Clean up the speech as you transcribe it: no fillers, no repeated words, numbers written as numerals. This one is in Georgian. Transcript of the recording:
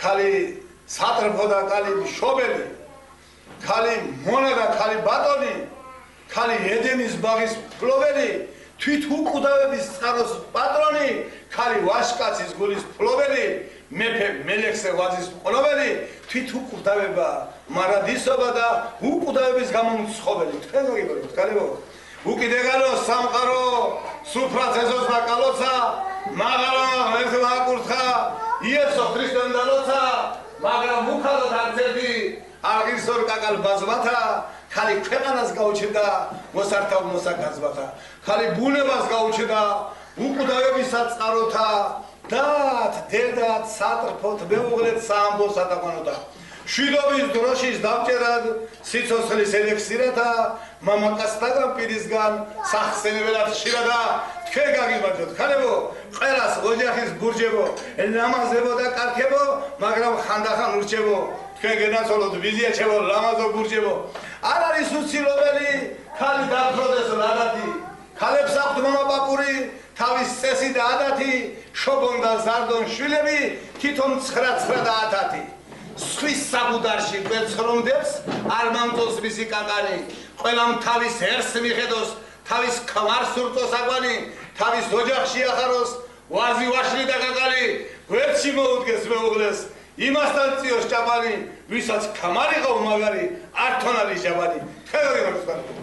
ქალი სატრფო და ქალი მშობელი, ქალი მონა და ქალი ბატონი, ქალი ედენის ბაღის მფლობელი, თვით უკვდავების წყაროს პატრონი, ქალი ვაშკაცის გულის მფლობელი, მეფე მელექსე ვაზის მყნობელი, თვით უკვდავება, მარადისობა და უკვდავების გამომცხოველი. თქვენ გიგებთ, ქალებო. უკიდეგანო სამყარო, სუფრა ცეზოს და კალოცა, მაღალა ღმერთმა აკურთხა, იესო ქრისტემ დალოცა, მაგრამ უხალოდ არცერთი აღირსორ კაკალ ბაზმათა, ქალი ქვეყანას გაუჩნდა მოსართავ მოსაგაზბათა, ქალი ბუნებას გაუჩნდა უკვდავებისა წყაროთა, დათ დედათ სატრფოთ მეუღლეთ საამბო სათაყვანოთა. შვიდობის დროშის დავჭერად სიცოცხლის ელექსირათა მამაკაცთაგან პირისგან სახსენებელად ხშირადა თქვენ გაგიმარჯოთ ქალებო ყველას ოჯახის ბურჯებო ლამაზებო და კარგებო მაგრამ ხანდახან ურჩებო თქვენ გენაცვალოთ ვიზიაჩებო ლამაზო ბურჯებო არ არის უცილობელი ქალი დაფროდეს ლადათი ქალებს აქვთ მამაპაპური თავის წესი და ადათი შობონ და ზარდონ შვილები თვითონ 9 და 10 სხვის საბუდარში კვერცხრომდებს არ მამწოს მისი კაკალი ყველამ თავის ერს მიხედოს თავის ქმარს ურწოს აგვანი თავის ოჯახში ახაროს ვაზი ვაშლი და კაკალი ვერცი მოუდგეს მეუღლეს იმასთან წიოს ჭაპანი ვისაც ქმარი ყო მაგარი არ თონ არის ჟაბანი თქვენ